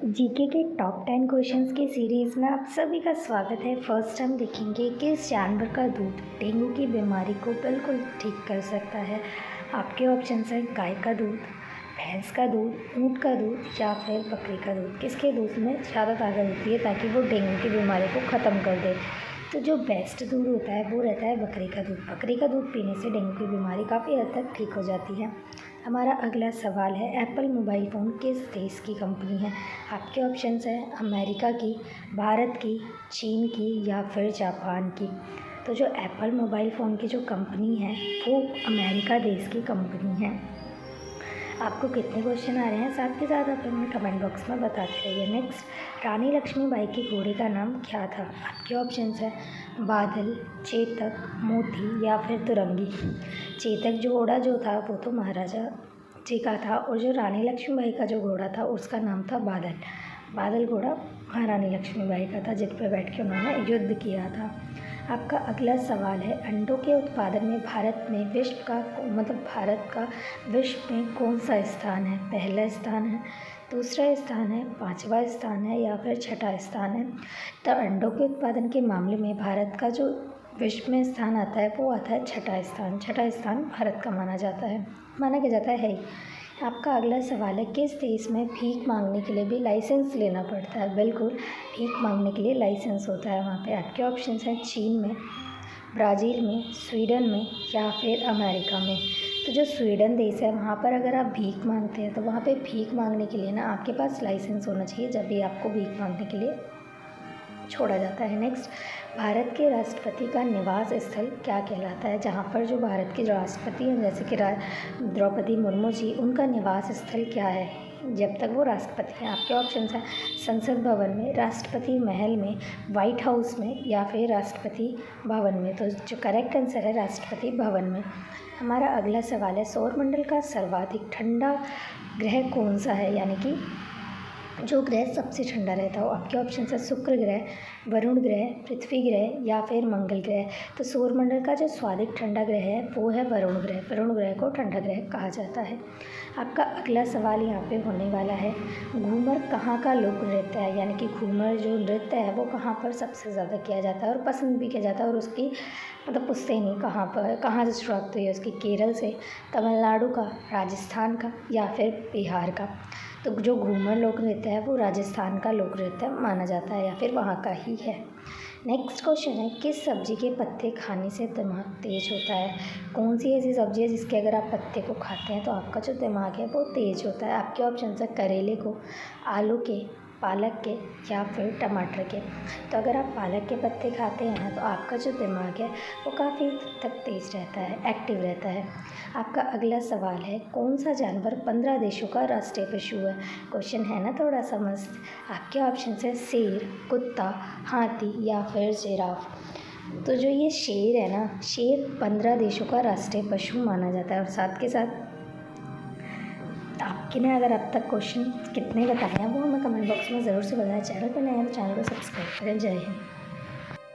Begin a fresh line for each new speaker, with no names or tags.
GK के top 10 questions की series में आप सभी का स्वागत है। फर्स्ट हम देखेंगे किस जानवर का दूध डेंगू की बीमारी को बिल्कुल ठीक कर सकता है। आपके ऑप्शंस हैं गाय का दूध, भैंस का दूध, ऊँट का दूध या फिर बकरी का दूध। किसके दूध में ज़्यादा ताकत होती है ताकि वो डेंगू की बीमारी को ख़त्म कर दे। तो जो बेस्ट दूध होता है वो रहता है बकरी का दूध। बकरी का दूध पीने से डेंगू की बीमारी काफ़ी हद तक ठीक हो जाती है। हमारा अगला सवाल है एप्पल मोबाइल फ़ोन किस देश की कंपनी है। आपके ऑप्शंस हैं अमेरिका की, भारत की, चीन की या फिर जापान की। तो जो एप्पल मोबाइल फ़ोन की जो कंपनी है वो अमेरिका देश की कंपनी है। आपको कितने क्वेश्चन आ रहे हैं साथ के साथ आप हमें कमेंट बॉक्स में बताते रहिए। नेक्स्ट, रानी लक्ष्मीबाई के घोड़े का नाम क्या था। आपके ऑप्शंस हैं बादल, चेतक, मोती या फिर तुरंगी। चेतक जो घोड़ा जो था वो तो महाराजा जी का था और जो रानी लक्ष्मीबाई का जो घोड़ा था उसका नाम था बादल। बादल घोड़ा महारानी लक्ष्मीबाई का था जिस पर बैठ के उन्होंने युद्ध किया था। आपका अगला सवाल है अंडों के उत्पादन में भारत का विश्व में कौन सा स्थान है। पहला स्थान है, दूसरा स्थान है, पांचवा स्थान है या फिर छठा स्थान है। तो अंडों के उत्पादन के मामले में भारत का जो विश्व में स्थान आता है वो आता है छठा स्थान। छठा स्थान भारत का माना क्या जाता है। आपका अगला सवाल है किस देश में भीख मांगने के लिए भी लाइसेंस लेना पड़ता है। बिल्कुल, भीख मांगने के लिए लाइसेंस होता है वहाँ पे। आपके ऑप्शंस हैं चीन में, ब्राज़ील में, स्वीडन में या फिर अमेरिका में। तो जो स्वीडन देश है वहाँ पर अगर आप भीख मांगते हैं तो वहाँ पे भीख मांगने के लिए ना आपके पास लाइसेंस होना चाहिए जब भी आपको भीख मांगने के लिए छोड़ा जाता है। नेक्स्ट, भारत के राष्ट्रपति का निवास स्थल क्या कहलाता है। जहाँ पर जो भारत के राष्ट्रपति हैं जैसे कि द्रौपदी मुर्मू जी, उनका निवास स्थल क्या है जब तक वो राष्ट्रपति हैं। आपके ऑप्शंस हैं संसद भवन में, राष्ट्रपति महल में, वाइट हाउस में या फिर राष्ट्रपति भवन में। तो जो करेक्ट आंसर है राष्ट्रपति भवन में। हमारा अगला सवाल है सौरमंडल का सर्वाधिक ठंडा ग्रह कौन सा है, यानी कि जो ग्रह सबसे ठंडा रहता हो। आपके ऑप्शन है शुक्र ग्रह, वरुण ग्रह, पृथ्वी ग्रह या फिर मंगल ग्रह। तो सौरमंडल का जो सर्वाधिक ठंडा ग्रह है वो है वरुण ग्रह। वरुण ग्रह को ठंडा ग्रह कहा जाता है। आपका अगला सवाल यहाँ पे होने वाला है घूमर कहाँ का लोक नृत्य है, यानी कि घूमर जो नृत्य है वो कहाँ पर सबसे ज़्यादा किया जाता है और पसंद भी किया जाता है। और उसकी पुश्तैनी कहाँ से शुरुआत हुई है उसकी, केरल से, तमिलनाडु का, राजस्थान का या फिर बिहार का। तो जो घूमर लोक नृत्य है वो राजस्थान का लोक नृत्य माना जाता है या फिर वहाँ का ही है। नेक्स्ट क्वेश्चन है किस सब्जी के पत्ते खाने से दिमाग तेज होता है। कौन सी ऐसी सब्जी है जिसके अगर आप पत्ते को खाते हैं तो आपका जो दिमाग है वो तेज होता है। आपके ऑप्शन है करेले को, आलू के, पालक के या फिर टमाटर के। तो अगर आप पालक के पत्ते खाते हैं तो आपका जो दिमाग है वो काफ़ी तक तेज रहता है, एक्टिव रहता है। आपका अगला सवाल है कौन सा जानवर 15 देशों का राष्ट्रीय पशु है। क्वेश्चन है ना थोड़ा सा मस्त। आपके ऑप्शन है शेर, कुत्ता, हाथी या फिर जिराफ। तो जो ये शेर है ना, शेर 15 देशों का राष्ट्रीय पशु माना जाता है। और साथ के साथ आपके ने अगर अब तक क्वेश्चन कितने बताए हैं वो हमें कमेंट बॉक्स में ज़रूर से बताएं। चैनल पर नए हैं तो चैनल को सब्सक्राइब करें। जय हिंद।